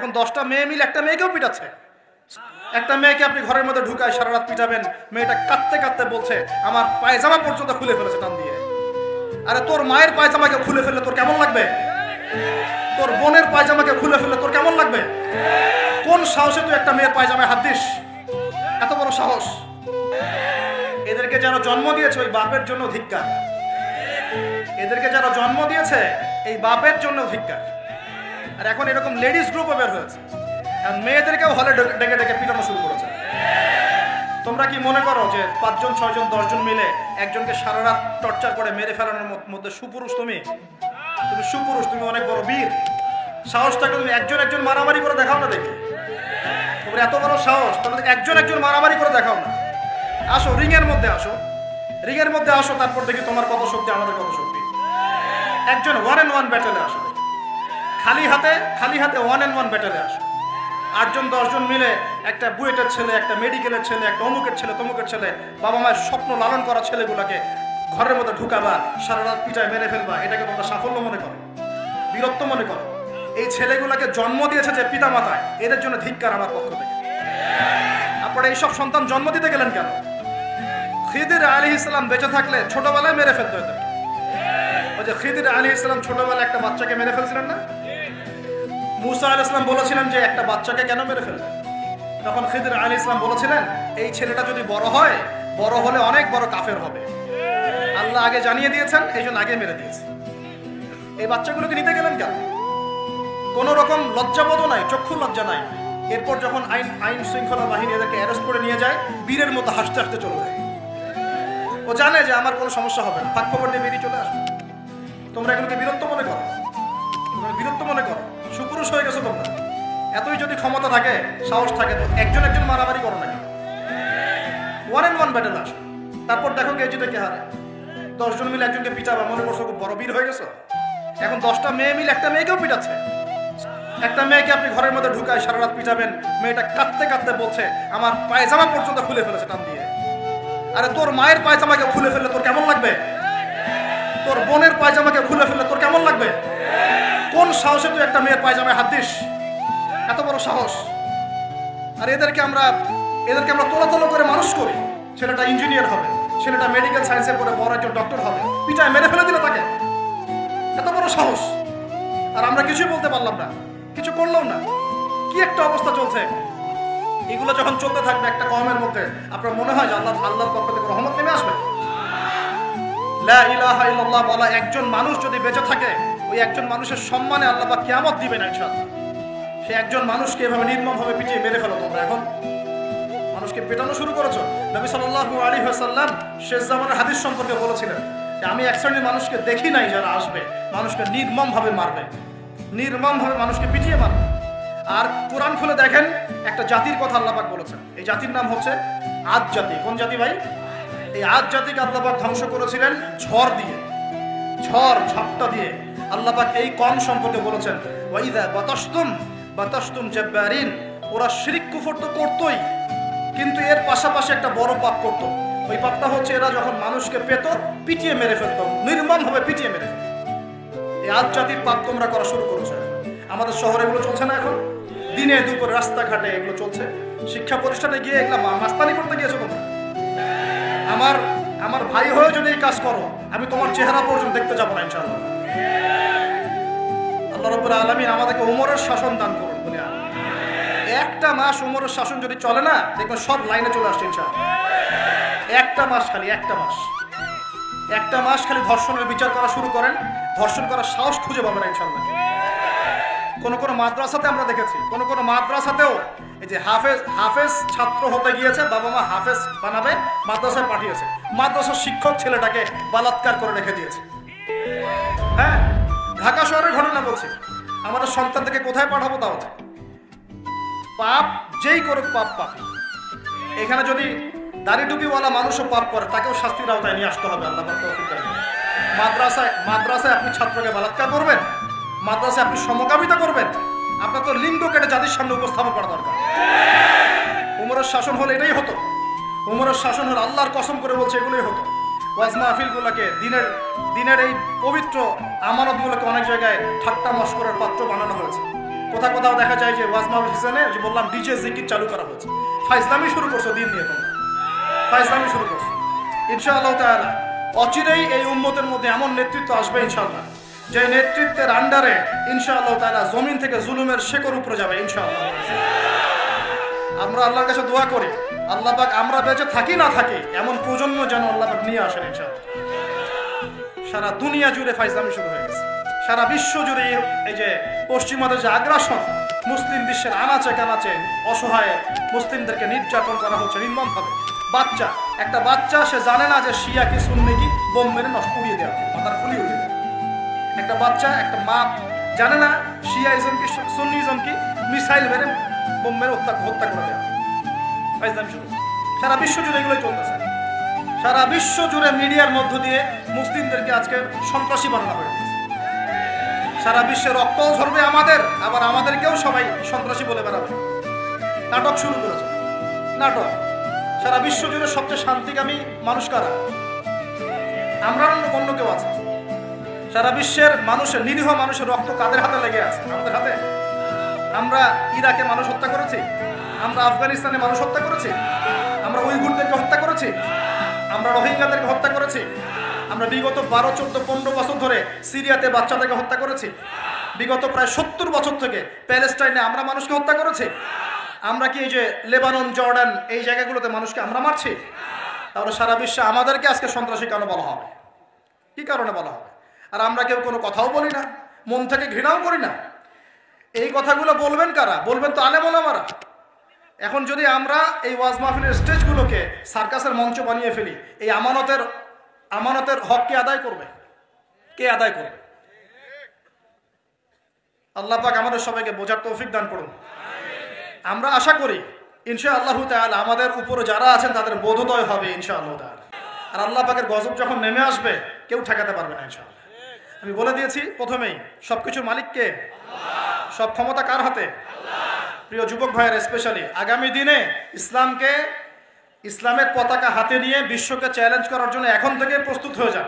এখন 10টা মেয়ে মিলে একটা মেয়েকেও পিটাচ্ছে। একটা মেয়েকে আপনি ঘরের মধ্যে ঢুকায় সারা রাত পিটাবেন, মেয়েটা কাঁদতে কাঁদতে বলছে আমার পায়জামা পর্যন্ত খুলে ফেলেছে টান দিয়ে। আরে তোর মায়ের পায়জামাকে খুলে ফেললে তোর কেমন লাগবে? তোর বোনের পায়জামাকে খুলে ফেললে তোর কেমন লাগবে? কোন সাহসে তুই একটা মেয়ের পায়জামায় হাত দিস? এত বড় সাহস! এদেরকে যারা জন্ম দিয়েছে ওই বাপের জন্য ধিক্কার। এদেরকে যারা জন্ম দিয়েছে এই বাপের জন্য ধিক্কার। আর এখন এরকম লেডিস গ্রুপও বের হয়েছে, আর মেয়েদেরকেও হলে ডেকে ডেকে পিটানো শুরু করেছে। তোমরা কি মনে করো যে 5 জন 6 জন 10 জন মিলে একজনকে সারা রাত টর্চার করে মেরে ফেলানোর মধ্যে সুপুরুষ? তুমি সুপুরুষ, তুমি অনেক বড় বীর। সাহস থাকলে তুমি একজন মারামারি করে দেখাও না দেখি। তোমার এত বড় সাহস, তাহলে একজন মারামারি করে দেখাও না। আসো রিংয়ের মধ্যে আসো, রিংয়ের মধ্যে আসো, তারপর দেখি তোমার কত শক্তি আমাদের কত শক্তি। একজন 1-on-1 ব্যাটেলে আসো, খালি হাতে 1-on-1 ব্যাটেলে আসো। 8 জন 10 জন মিলে একটা বুয়েটের ছেলে, একটা মেডিকেলের ছেলে, একটা অমুকের ছেলে, তমুকের ছেলে, বাবা মায়ের স্বপ্ন লালন করা ছেলেগুলোকে ঘরের মধ্যে ঢুকাবা, সারা রাত পিটায় মেরে ফেলবা, এটাকে তোমরা সাফল্য মনে করো, বীরত্ব মনে করো? এই ছেলেগুলোকে জন্ম দিয়েছে যে পিতা মাতায়, এদের জন্য ধিক্কার আমার পক্ষ থেকে। আপনারা এইসব সন্তান জন্ম দিতে গেলেন কেন? খিদির আলাইহিস সালাম বেঁচে থাকলে ছোটবেলায় মেরে ফেলতো এদেরকে। ওই যে খিদির আলাইহিস সালাম ছোটবেলায় একটা বাচ্চাকে মেরে ফেলছিলেন না? মুসা আলাইহিস সালাম বলেছিলেন যে একটা বাচ্চাকে কেন মেরে ফেললেন? তখন খিদির আলাইহিস সালাম বলেছিলেন এই ছেলেটা যদি বড় হয়, বড় হলে অনেক বড় কাফের হবে। আল্লাহ আগে জানিয়ে দিয়েছেন, এই জন্য আগে মেরে দিয়েছে। এই বাচ্চাগুলোকে নিতে গেলেন কেন? কোন রকম লজ্জাবোধও নাই, চক্ষু লজ্জা নাই। এরপর যখন আইন শৃঙ্খলা বাহিনী এদেরকে অ্যারেস্ট করে নিয়ে যায়, বীরের মতো হাসতে হাসতে চলে যায়। ও জানে যে আমার কোনো সমস্যা হবে না, ফাঁক খবর নিয়ে বেরিয়ে চলে আসবে। তোমরা এগুলোকে বীরত্ব মনে করো? তোমরা বীরত্ব মনে করো? সুপুরুষ হয়ে গেছো তোমরা। এতই যদি ক্ষমতা থাকে, সাহস থাকে, তো একজন মারামারি করো না কেন? 1-on-1 ব্যাটেল আসো, তারপর দেখো কে জিতে কে হারে। 10 জন মিলে একজনকে পিটাবা, মনে করছো খুব বড় বীর হয়ে গেছো। এখন 10টা মেয়ে মিলে একটা মেয়েকেও পিটাচ্ছে। একটা মেয়েকে আপনি ঘরের মধ্যে ঢুকায় সারা রাত পিটাবেন, মেয়েটা কাঁদতে কাঁদতে বলছে আমার পায়জামা পর্যন্ত খুলে ফেলেছে টান দিয়ে। আরে তোর মায়ের পায়জামাকে খুলে ফেললে তোর কেমন লাগবে? তোর বোনের পায়জামাকে খুলে ফেললে তোর কেমন লাগবে? কোন সাহসে তুই একটা মেয়ের পায়জামায় হাত দিস? এত বড় সাহস! আর এদেরকে আমরা তোলা করে মানুষ করি। ছেলেটা ইঞ্জিনিয়ার হবে, ছেলেটা মেডিকেল সায়েন্সে পড়ে বড় একজন ডক্টর হবে, পিটায় মেরে ফেলে দিল তাকে। এত বড় সাহস! আর আমরা কিছুই বলতে পারলাম না, কিছু করলাম না। কি একটা অবস্থা চলছে! এগুলো যখন চলতে থাকবে একটা কওমের মধ্যে, আপনার মনে হয় যে আল্লাহর পক্ষ থেকে রহমত নেমে আসবে? লা ইলাহা ইল্লাল্লাহ বলা একজন মানুষ যদি বেঁচে থাকে, ওই একজন মানুষের সম্মানে আল্লাহ পাক কিয়ামত দিবেন ইনশাআল্লাহ। সে একজন মানুষকে এভাবে নির্মমভাবে পিটিয়ে মেরে ফেলো তোমরা। এখন মানুষকে পেটানো শুরু করেছো। নবী সাল্লাল্লাহু আলাইহি ওয়াসাল্লাম শেষ জামানের হাদিস সম্পর্কে বলেছিলেন যে আমি এক শ্রেণীর মানুষকে দেখি নাই যারা আসবে মানুষকে নির্মমভাবে মারবে, নির্মমভাবে মানুষকে পিটিয়ে মারবে। আর কোরআন খুলে দেখেন, একটা জাতির কথা আল্লাহ পাক বলেছেন। এই জাতির নাম হচ্ছে আদ জাতি। কোন জাতি ভাই? এই আদ জাতিকে আল্লাহ পাক ধ্বংস করেছিলেন ঝড় দিয়ে, ঝড়টা দিয়ে। আল্লাহ পাক এই কওম সম্পর্কে বলেছেন ওয়াইদা বাতাসতুম জাব্বারিন, ওরা শিরক কুফর তো করতোই, কিন্তু এর পাশাপাশি একটা বড় পাপ করত। ওই পাপটা হচ্ছে এরা যখন মানুষকে পেত, পিটিয়ে মেরে ফেলত, নির্মমভাবে পিটিয়ে মেরে ফেলত। এই আদ জাতির পাপ তোমরা করা শুরু করেছো। আমাদের শহরে এগুলো চলছে না? এখন দিনে দুপুরে রাস্তাঘাটে এগুলো চলছে। শিক্ষা প্রতিষ্ঠানে গিয়ে এগুলো মাস্তানি করতে গিয়েছো তোমরা। আমার ভাই হয়ে যদি এই কাজ করো, আমি তোমার চেহারা পর্যন্ত দেখতে যাবো না ইনশাআল্লাহ। আল্লাহ রাব্বুল আলামিন আমাদেরকে ওমরের শাসন দান করুন বলে। একটা মাস ওমরের শাসন যদি চলে না, দেখবেন সব লাইনে চলে আসছে ইনশাআল্লাহ। একটা মাস খালি ধর্ষণের বিচার করা শুরু করেন, ধর্ষণ করার সাহস খুঁজে পাবেন না ইনশাআল্লাহ। কোন মাদ্রাসাতে আমরা দেখেছি, কোন মাদ্রাসাতেও এই যে হাফেজ ছাত্র হতে গিয়েছে, বাবা মা হাফেজ বানাবে, মাদ্রাসায় পাঠিয়েছে, মাদ্রাসার শিক্ষক ছেলেটাকে বলাৎকার করে রেখে দিয়েছে। হ্যাঁ, ঢাকা শহরের ঘটনা বলছি। আমাদের সন্তানদেরকে কোথায় পাঠাবো? তাহলে পাপ যেই করুক, পাপ। এখানে যদি দাড়ি টুপিওয়ালা মানুষও পাপ করে, তাকেও শাস্তির আওতায় নিয়ে আসতে হবে। আল্লাহ মাদ্রাসায় আপনি ছাত্রকে বলাৎকার করবেন, মাদ্রাসায় আপনি সমকামিতা করবেন, আপনার তো লিঙ্গ কেটে জাতির সামনে উপস্থাপন করা দরকার। উমরের শাসন হলে এটাই হতো। উমরের শাসন হলে আল্লাহর কসম করে বলছে এগুলোই হতো। ওয়াজ মাহফিলগুলোকে, দিনের এই পবিত্র আমানতগুলোকে অনেক জায়গায় ঠাট্টা মশকরার পাত্র বানানো হয়েছে। কোথাও কোথাও দেখা যায় যে ওয়াজ মাহফিল সিজনে যে বললাম ডিজে জিকির চালু করা হয়েছে, ফাইজলামি শুরু করছো দিন নিয়ে, তোমরা ফাইজলামি শুরু করছো। ইনশাআল্লাহ তাআলা অচিরেই এই উম্মতের মধ্যে এমন নেতৃত্ব আসবে ইনশাআল্লাহ, যে নেতৃত্বের আন্ডারে ইনশাআল্লাহ তাআলা জমিন থেকে জুলুমের শেকড় উপরে যাবে ইনশাআল্লাহ। আমরা আল্লাহর কাছে দোয়া করি, আল্লাহ পাক আমরা বেঁচে থাকি না থাকি এমন প্রজন্ম যেন আল্লাহ পাক নিয়ে আসেন ইনশাআল্লাহ। সারা দুনিয়া জুড়ে ফাইজলামি শুরু হয়ে গেছে, সারা বিশ্ব জুড়ে এই যে পশ্চিমাদের যে আগ্রাসন, মুসলিম বিশ্বের আনাচে কানাচে অসহায় মুসলিমদেরকে নির্যাতন করা হচ্ছে নির্মমভাবে। বাচ্চা, একটা বাচ্চা সে জানে না যে শিয়া কি সুন্নি কি, বোম মেরে নষ্ট উড়িয়ে দেওয়া, মাথার খুলি উড়িয়ে দেওয়া। একটা বাচ্চা, একটা মা জানে না শিয়াইজম কি সুন্নিজম কি, মিসাইল মেরে বোম মেরে হত্যা করে দেওয়া। ফাইজলামি শুরু সারা বিশ্ব জুড়ে এগুলোই চলতেছে। সারা বিশ্ব জুড়ে মিডিয়ার মধ্য দিয়ে মুসলিমদেরকে আজকে সন্ত্রাসী বানানো হয়েছে। সারা বিশ্বে রক্তও ঝরবে আমাদের, আবার আমাদেরকেও সবাই সন্ত্রাসী বলে বেড়াবে। নাটক শুরু করেছে, নাটক। সারা বিশ্ব জুড়ে সবচেয়ে শান্তিকামী মানুষ কারা? আমরা অন্য কেউ আছে? সারা বিশ্বের মানুষের, নিরীহ মানুষের রক্ত কাদের হাতে লেগে আছে? আমাদের হাতে। আমরা ইরাকে মানুষ হত্যা করেছি, আমরা আফগানিস্তানে মানুষ হত্যা করেছি, আমরা উইঘুরদেরকে হত্যা করেছি, আমরা রোহিঙ্গাদেরকে হত্যা করেছি, আমরা বিগত 12, 14, 15 বছর ধরে সিরিয়াতে বাচ্চাদেরকে হত্যা করেছি, বিগত প্রায় 70 বছর থেকে প্যালেস্টাইনে আমরা মানুষকে হত্যা করেছি। আমরা কি এই যে লেবানন, জর্ডান এই জায়গাগুলোতে মানুষকে আমরা মারছি? তাহলে সারা বিশ্বে আমাদেরকে আজকে সন্ত্রাসী কেন বলা হবে? কি কারণে বলা হবে? আর আমরা কেউ কোনো কথাও বলি না, মন থেকে ঘৃণাও করি না। এই কথাগুলো বলবেন কারা? বলবেন তো আলেম ওলামারা। এখন যদি আমরা এই ওয়াজ মাহফিলের স্টেজগুলোকে সার্কাসের মঞ্চ বানিয়ে ফেলি, এই আমানতের হক কে আদায় করবে? কে আদায় করবে? আল্লাহ পাক আমাদের সবাইকে বোঝার তৌফিক দান করুন। আমরা আশা করি ইনশাআল্লাহু তাআলা আমাদের উপরে যারা আছেন তাদের বোধোদয় হবে ইনশাআল্লাহু তাআলা। আর আল্লাহ পাকের গজব যখন নেমে আসবে কেউ ঠেকাতে পারবে না ইনশাআল্লাহ। আমি বলে দিয়েছি প্রথমেই, সবকিছুর মালিক কে? আল্লাহ। সব ক্ষমতা কার হাতে? আল্লাহ। প্রিয় যুবক ভাইয়েরা, স্পেশালি আগামী দিনে ইসলামের পতাকা হাতে নিয়ে বিশ্বকে চ্যালেঞ্জ করার জন্য এখন থেকে প্রস্তুত হয়ে যান।